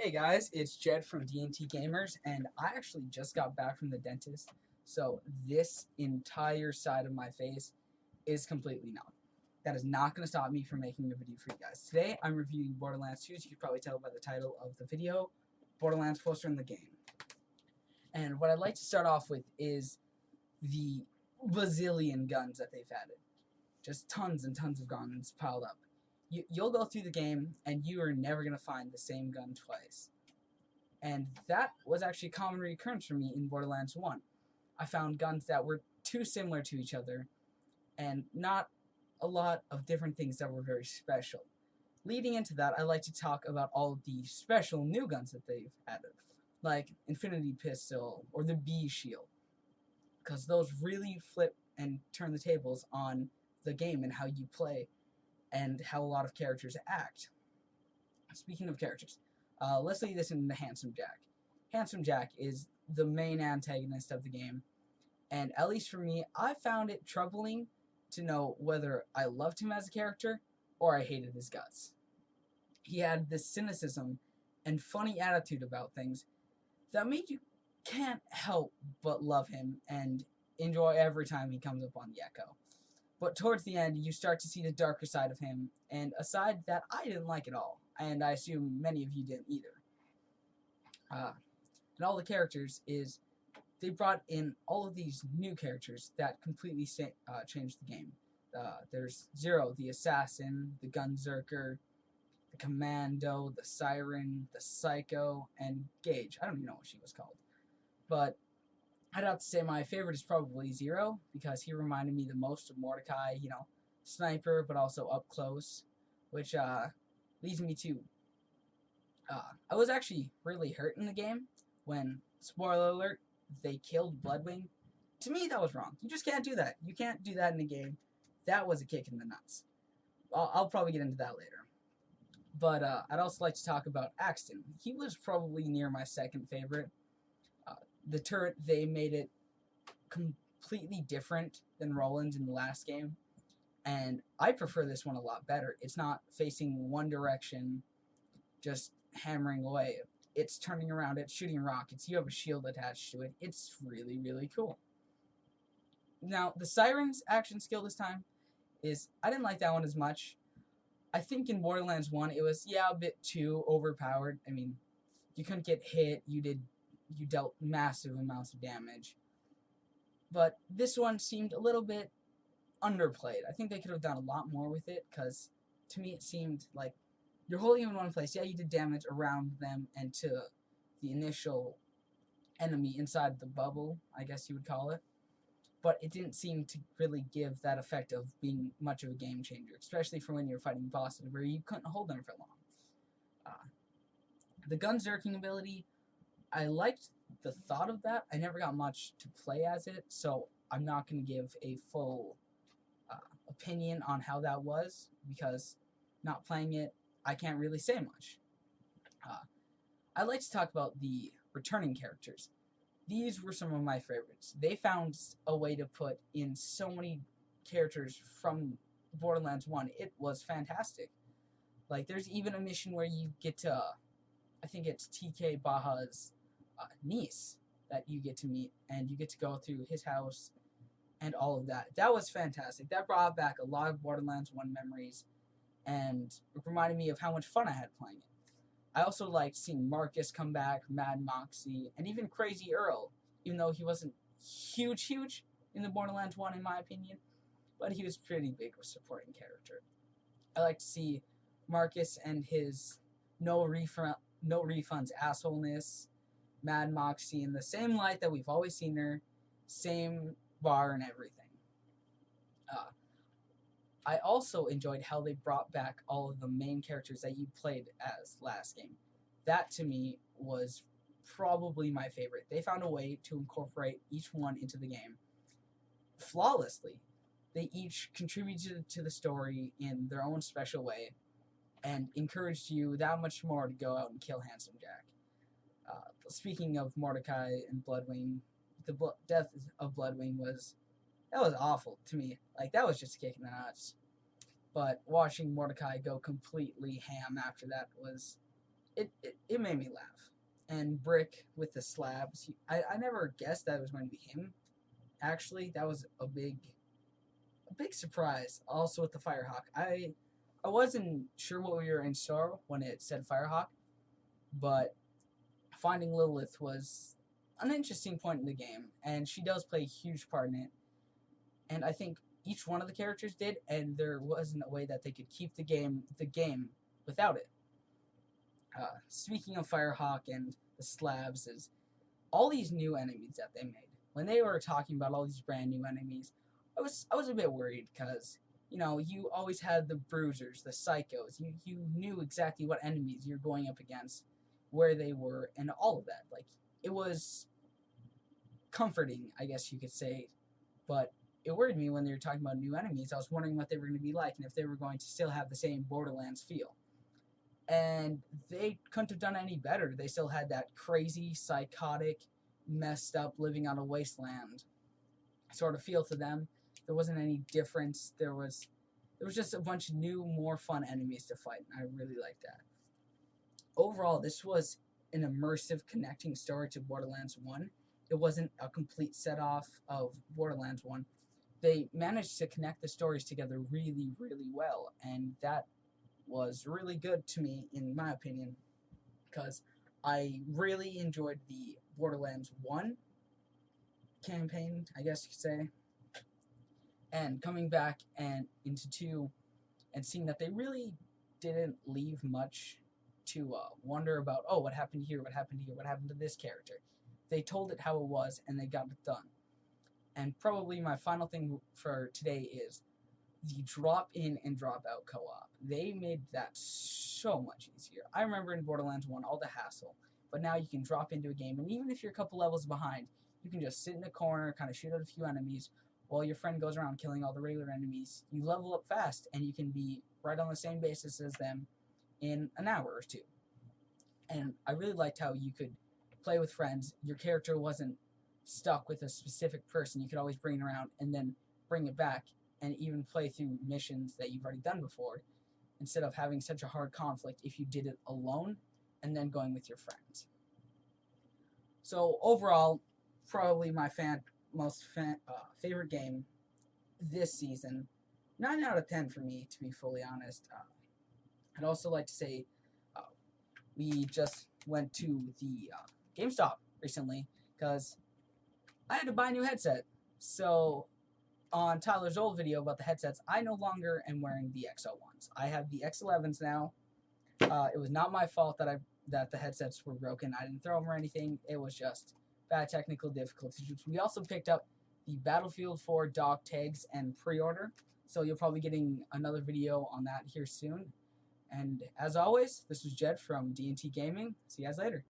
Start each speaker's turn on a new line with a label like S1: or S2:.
S1: Hey guys, it's Jed from DnTgamers, and I actually just got back from the dentist, so this entire side of my face is completely numb. That is not going to stop me from making a video for you guys. Today, I'm reviewing Borderlands 2, as you can probably tell by the title of the video, Borderlands closer in the game. And what I'd like to start off with is the bazillion guns that they've added. Just tons and tons of guns piled up. You'll go through the game, and you are never going to find the same gun twice. And that was actually a common recurrence for me in Borderlands 1. I found guns that were too similar to each other, and not a lot of different things that were very special. Leading into that, I like to talk about all of the special new guns that they've added, like Infinity Pistol or the B Shield, because those really flip and turn the tables on the game and how you play and how a lot of characters act. Speaking of characters, let's lead this into Handsome Jack. Handsome Jack is the main antagonist of the game, and at least for me, I found it troubling to know whether I loved him as a character or I hated his guts. He had this cynicism and funny attitude about things that made you can't help but love him and enjoy every time he comes up on the echo. But towards the end, you start to see the darker side of him, and a side that I didn't like at all, and I assume many of you didn't either. And all the characters is, they brought in all of these new characters that completely changed the game. There's Zero, the Assassin, the Gunzerker, the Commando, the Siren, the Psycho, and Gage. I don't even know what she was called. But I'd have to say my favorite is probably Zero, because he reminded me the most of Mordecai, sniper, but also up close, which leads me to, I was actually really hurt in the game when, spoiler alert, they killed Bloodwing. To me, that was wrong. You just can't do that. You can't do that in a game. That was a kick in the nuts. I'll probably get into that later. But I'd also like to talk about Axton. He was probably near my second favorite. The turret, they made it completely different than Roland's in the last game, and I prefer this one a lot better. It's not facing one direction, just hammering away. It's turning around, it's shooting rockets, you have a shield attached to it. It's really, really cool. Now, the Siren's action skill this time is, I didn't like that one as much. I think in Borderlands 1, it was, a bit too overpowered. I mean, you couldn't get hit, you dealt massive amounts of damage. But this one seemed a little bit underplayed. I think they could have done a lot more with it, because to me it seemed like you're holding them in one place. Yeah, you did damage around them and to the initial enemy inside the bubble, I guess you would call it. But it didn't seem to really give that effect of being much of a game changer, especially for when you're fighting bosses where you couldn't hold them for long. The Gunzerking ability, I liked the thought of that. I never got much to play as it, so I'm not going to give a full opinion on how that was, because not playing it, I can't really say much. I'd like to talk about the returning characters. These were some of my favorites. They found a way to put in so many characters from Borderlands 1. It was fantastic. Like, there's even a mission where you get to, I think it's TK Baja's niece that you get to meet, and you get to go through his house and all of that. That was fantastic. That brought back a lot of Borderlands 1 memories, and it reminded me of how much fun I had playing it. I also liked seeing Marcus come back, Mad Moxie, and even Crazy Earl, even though he wasn't huge in the Borderlands 1 in my opinion, but he was pretty big of a supporting character. I like to see Marcus and his no refunds assholeness, Mad Moxie in the same light that we've always seen her, same bar and everything. I also enjoyed how they brought back all of the main characters that you played as last game. That, to me, was probably my favorite. They found a way to incorporate each one into the game flawlessly. They each contributed to the story in their own special way and encouraged you that much more to go out and kill Handsome Jack. Speaking of Mordecai and Bloodwing, the death of Bloodwing was awful to me. Like, that was just a kick in the nuts. But watching Mordecai go completely ham after that it made me laugh. And Brick with the slabs, I never guessed that it was going to be him. Actually, that was a big surprise. Also with the Firehawk, I wasn't sure what we were in store when it said Firehawk, but finding Lilith was an interesting point in the game, and she does play a huge part in it. And I think each one of the characters did, and there wasn't a way that they could keep the game without it. Speaking of Firehawk and the slabs, is all these new enemies that they made. When they were talking about all these brand new enemies, I was a bit worried because, you know, you always had the bruisers, the psychos. You knew exactly what enemies you're going up against, where they were, and all of that. Like, it was comforting, I guess you could say, but it worried me when they were talking about new enemies. I was wondering what they were going to be like and if they were going to still have the same Borderlands feel. And they couldn't have done any better. They still had that crazy, psychotic, messed up, living on a wasteland sort of feel to them. There wasn't any difference. There was just a bunch of new, more fun enemies to fight. And I really liked that. Overall, this was an immersive, connecting story to Borderlands 1. It wasn't a complete set-off of Borderlands 1. They managed to connect the stories together really, really well, and that was really good to me, in my opinion, because I really enjoyed the Borderlands 1 campaign, I guess you could say, and coming back and into 2 and seeing that they really didn't leave much to wonder about, oh, what happened here, what happened here, what happened to this character. They told it how it was, and they got it done. And probably my final thing for today is the drop-in and drop-out co-op. They made that so much easier. I remember in Borderlands 1, all the hassle, but now you can drop into a game, and even if you're a couple levels behind, you can just sit in a corner, kind of shoot at a few enemies, while your friend goes around killing all the regular enemies. You level up fast, and you can be right on the same basis as them in an hour or two. And I really liked how you could play with friends. Your character wasn't stuck with a specific person. You could always bring it around and then bring it back and even play through missions that you've already done before, instead of having such a hard conflict if you did it alone and then going with your friends. So overall, probably my favorite game this season. 9 out of 10 for me, to be fully honest. I'd also like to say we just went to the GameStop recently because I had to buy a new headset. So on Tyler's old video about the headsets, I no longer am wearing the XL1s. I have the X11s now. It was not my fault that the headsets were broken. I didn't throw them or anything. It was just bad technical difficulties. We also picked up the Battlefield 4 dog tags and pre-order, so you'll probably be getting another video on that here soon. And as always, this was Jed from DnT Gaming. See you guys later.